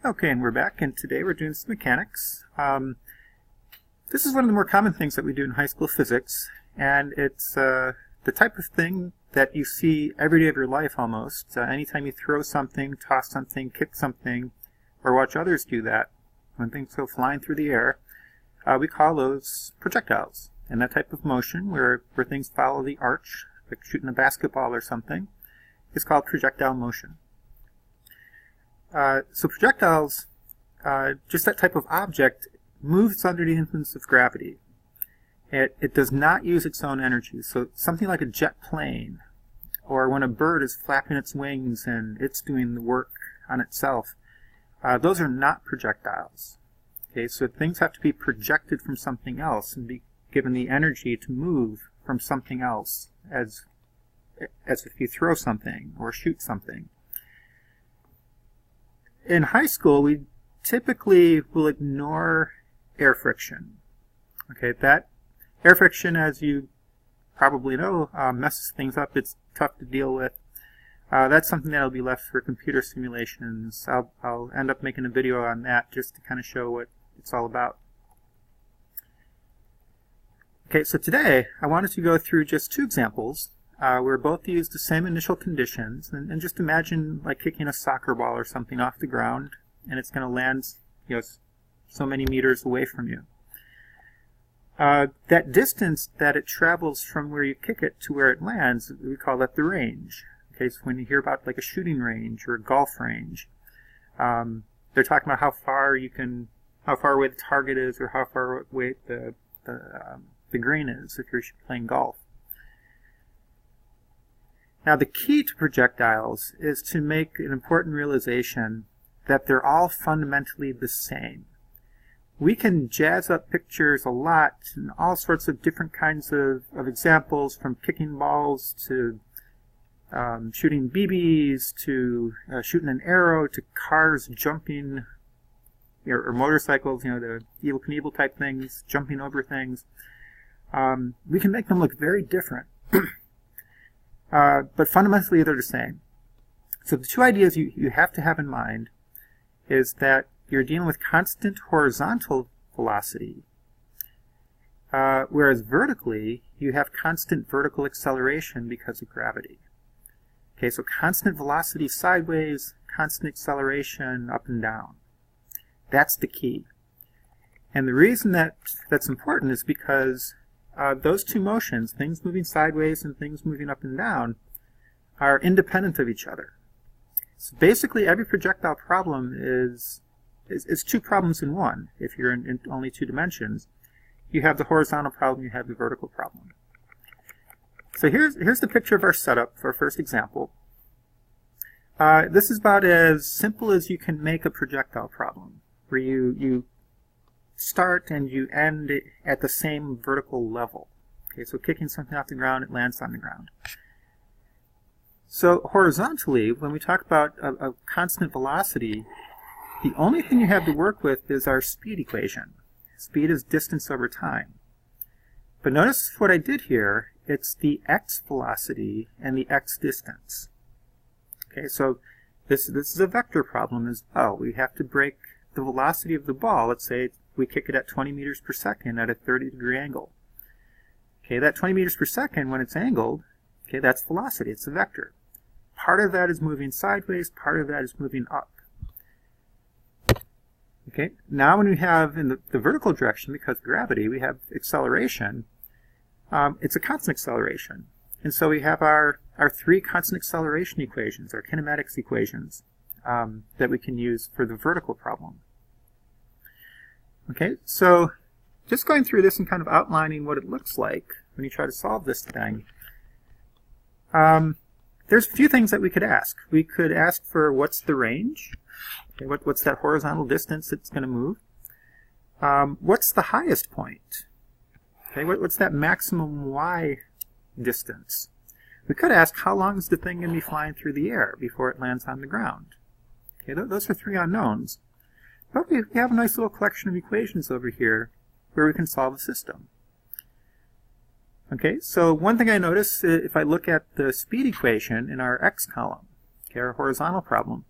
Okay, and we're back, and today we're doing some mechanics. This is one of the more common things that we do in high school physics, and it's the type of thing that you see every day of your life almost. Anytime you throw something, toss something, kick something, or watch others do that, when things go flying through the air, we call those projectiles. And that type of motion, where things follow the arch, like shooting a basketball or something, is called projectile motion. So projectiles, just that type of object, moves under the influence of gravity. It does not use its own energy. So something like a jet plane, or when a bird is flapping its wings and it's doing the work on itself, those are not projectiles. Okay, so things have to be projected from something else and be given the energy to move from something else, as if you throw something or shoot something. In high school, we typically will ignore air friction. Okay, that air friction, as you probably know, messes things up. It's tough to deal with. That's something that'll be left for computer simulations. I'll end up making a video on that just to kind of show what it's all about. Okay, so today I wanted to go through just two examples where both use the same initial conditions, and just imagine like kicking a soccer ball or something off the ground, and it's going to land, so many meters away from you. That distance that it travels from where you kick it to where it lands, we call that the range. Okay, so when you hear about like a shooting range or a golf range, they're talking about how far away the target is, or how far away the green is if you're playing golf. Now, the key to projectiles is to make an important realization that they're all fundamentally the same. We can jazz up pictures a lot and all sorts of different kinds of examples, from kicking balls to shooting BBs to shooting an arrow to cars jumping, or motorcycles, the Evel Knievel type things, jumping over things. We can make them look very different. But fundamentally they're the same. So the two ideas you have to have in mind is that you're dealing with constant horizontal velocity, whereas vertically you have constant vertical acceleration because of gravity. Okay, so constant velocity sideways, constant acceleration up and down. That's the key. And the reason that's important is because those two motions, things moving sideways and things moving up and down, are independent of each other. So basically every projectile problem is two problems in one. If you're in only two dimensions, you have the horizontal problem, you have the vertical problem. So here's the picture of our setup for our first example. This is about as simple as you can make a projectile problem, where you start and you end at the same vertical level. Okay, so kicking something off the ground, it lands on the ground. So horizontally, when we talk about a constant velocity, the only thing you have to work with is our speed equation. Speed is distance over time. But notice what I did here. It's the x velocity and the x distance. Okay, so this is a vector problem as well. We have to break the velocity of the ball. Let's say we kick it at 20 meters per second at a 30-degree angle. Okay, that 20 meters per second, when it's angled, okay, that's velocity. It's a vector. Part of that is moving sideways, part of that is moving up. Okay, now when we have in the vertical direction, because of gravity, we have acceleration. It's a constant acceleration. And so we have our three constant acceleration equations, our kinematics equations, that we can use for the vertical problem. Okay, so just going through this and kind of outlining what it looks like when you try to solve this thing, there's a few things that we could ask. We could ask for what's the range? Okay, what's that horizontal distance it's going to move? What's the highest point? Okay, what's that maximum y distance? We could ask how long is the thing going to be flying through the air before it lands on the ground? Okay, those are three unknowns. But we have a nice little collection of equations over here where we can solve a system. Okay, so one thing I notice, if I look at the speed equation in our x column, okay, our horizontal problem,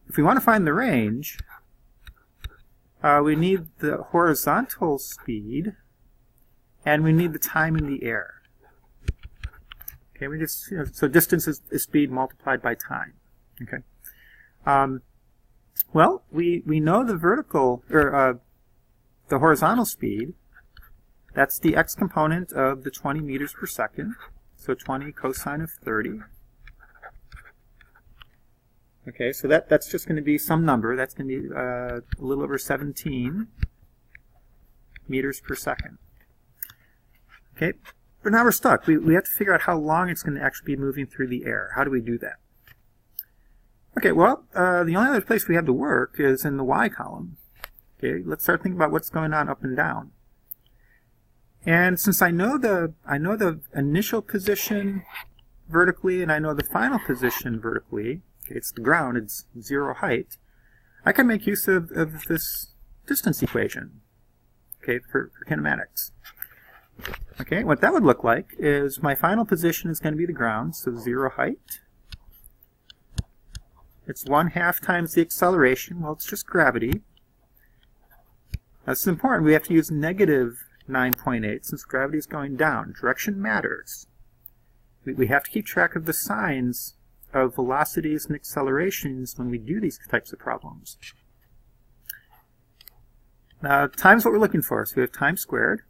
if we want to find the range, we need the horizontal speed, and we need the time in the air. Okay, we just, so distance is speed multiplied by time. Okay. Well, we know the vertical, or the horizontal speed. That's the x component of the 20 meters per second. So 20 cosine of 30. Okay, so that's just going to be some number. That's going to be a little over 17 meters per second. Okay, but now we're stuck. We have to figure out how long it's going to actually be moving through the air. How do we do that? Okay, well, the only other place we have to work is in the y column. Okay, let's start thinking about what's going on up and down. And since I know the initial position vertically and I know the final position vertically, okay, it's the ground, it's 0 height, I can make use of this distance equation, okay, for kinematics. Okay, what that would look like is my final position is going to be the ground, so 0 height. It's 1/2 times the acceleration. Well, it's just gravity. That's important. We have to use negative 9.8 since gravity is going down. Direction matters. We have to keep track of the signs of velocities and accelerations when we do these types of problems. Now, time's what we're looking for. So we have time squared.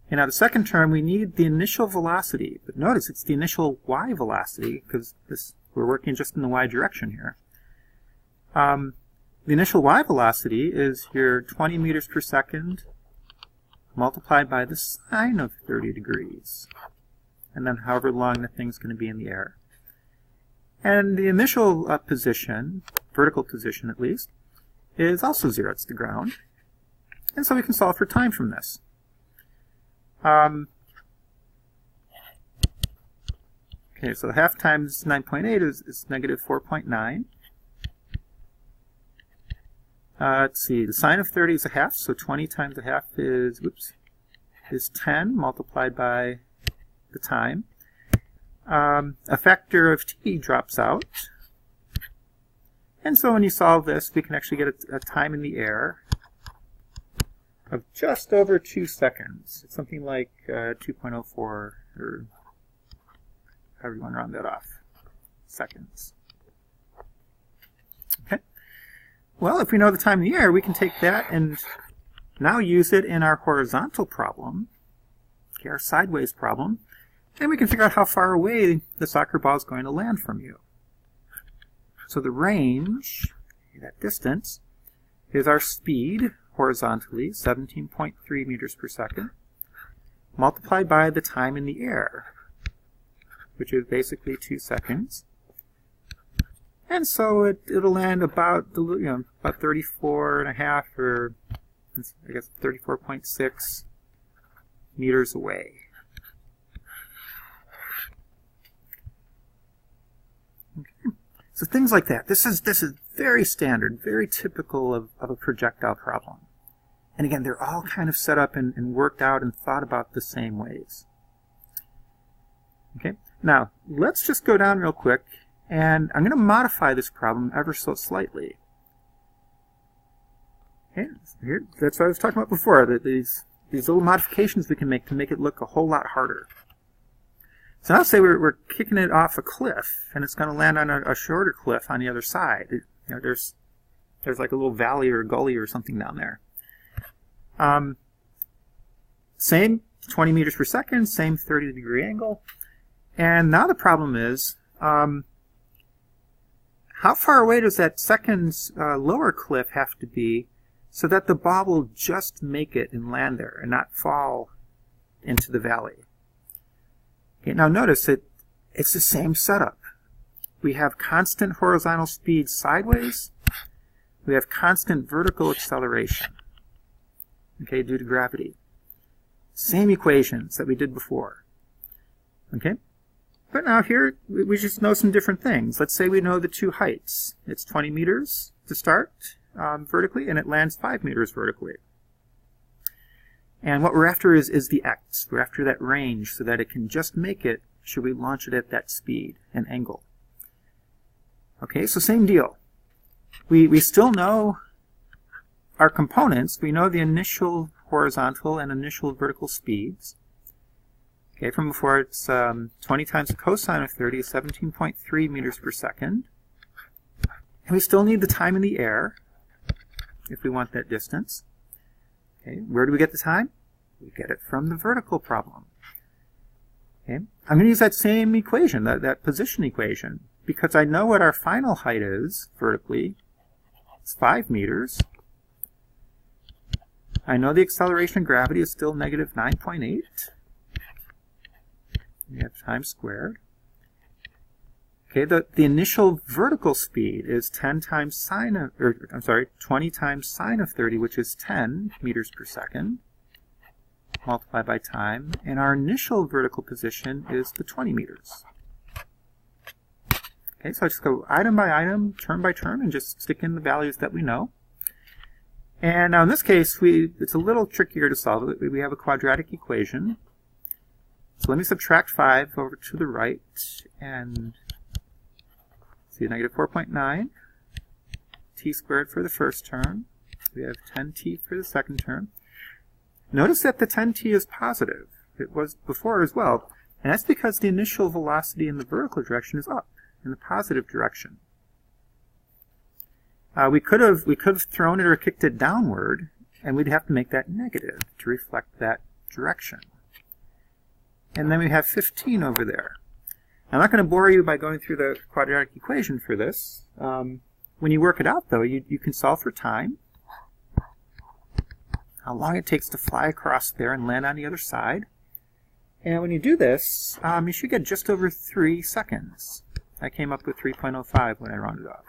And now the second term, we need the initial velocity. But notice it's the initial y velocity because we're working just in the y direction here. The initial y velocity is your 20 meters per second multiplied by the sine of 30 degrees. And then however long the thing's going to be in the air. And the initial position, vertical position at least, is also 0. It's the ground. And so we can solve for time from this. Okay, so 1/2 times 9.8 is negative 4.9. Let's see, the sine of 30 is 1/2, so 20 times 1/2 is 10 multiplied by the time. A factor of t drops out. And so when you solve this, we can actually get a time in the air of just over 2 seconds. It's something like 2.04 or however you want to round that off, seconds. Okay. Well, if we know the time in the air, we can take that and now use it in our horizontal problem, okay, our sideways problem, and we can figure out how far away the soccer ball is going to land from you. So the range, that distance, is our speed horizontally, 17.3 meters per second, multiplied by the time in the air, which is basically 2 seconds. And so it'll land about, about 34.5 or I guess 34.6 meters away. Okay. So things like that. This is very standard, very typical of a projectile problem. And again, they're all kind of set up and worked out and thought about the same ways. Okay. Now, let's just go down real quick, and I'm going to modify this problem ever so slightly. Okay, here, that's what I was talking about before, that these little modifications we can make to make it look a whole lot harder. So now say we're kicking it off a cliff, and it's going to land on a shorter cliff on the other side. There's like a little valley or gully or something down there. Same 20 meters per second, same 30-degree angle. And now the problem is, how far away does that second lower cliff have to be so that the ball will just make it and land there and not fall into the valley? Okay, now notice it's the same setup. We have constant horizontal speed sideways. We have constant vertical acceleration, okay, due to gravity. Same equations that we did before. Okay? But now here, we just know some different things. Let's say we know the two heights. It's 20 meters to start vertically, and it lands 5 meters vertically. And what we're after is the x. We're after that range so that it can just make it should we launch it at that speed and angle. Okay, so same deal. We still know our components, we know the initial horizontal and initial vertical speeds. Okay, from before, it's 20 times the cosine of 30 is 17.3 meters per second. And we still need the time in the air if we want that distance. Okay, where do we get the time? We get it from the vertical problem. Okay, I'm going to use that same equation, that position equation, because I know what our final height is vertically. It's 5 meters. I know the acceleration of gravity is still negative 9.8. We have time squared. Okay, the initial vertical speed is 20 times sine of 30, which is 10 meters per second, multiplied by time, and our initial vertical position is the 20 meters. Okay, so I just go item by item, term by term, and just stick in the values that we know. And now in this case, it's a little trickier to solve it. We have a quadratic equation. So let me subtract 5 over to the right, and see negative 4.9 t squared for the first term. We have 10t for the second term. Notice that the 10t is positive. It was before as well, and that's because the initial velocity in the vertical direction is up, in the positive direction. We could have thrown it or kicked it downward, and we'd have to make that negative to reflect that direction. And then we have 15 over there. I'm not going to bore you by going through the quadratic equation for this. When you work it out, though, you can solve for time, how long it takes to fly across there and land on the other side. And when you do this, you should get just over 3 seconds. I came up with 3.05 when I rounded off.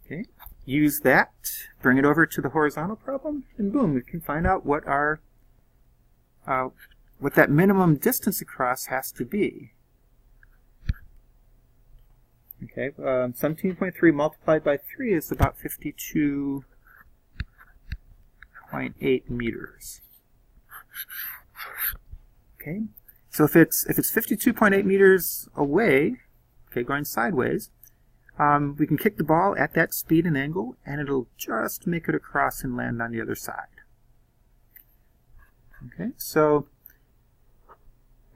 Okay, use that, bring it over to the horizontal problem, and boom, we can find out what that minimum distance across has to be. Okay, 17.3 multiplied by 3 is about 52.8 meters. Okay, so if it's 52.8 meters away, okay, going sideways, we can kick the ball at that speed and angle, and it'll just make it across and land on the other side. Okay, so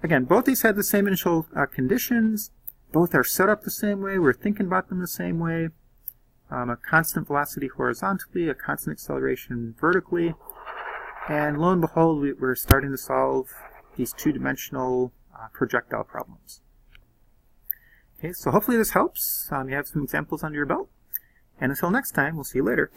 again, both these had the same initial conditions. Both are set up the same way. We're thinking about them the same way. A constant velocity horizontally, a constant acceleration vertically. And lo and behold, we're starting to solve these two-dimensional projectile problems. Okay, so hopefully this helps. You have some examples under your belt. And until next time, we'll see you later.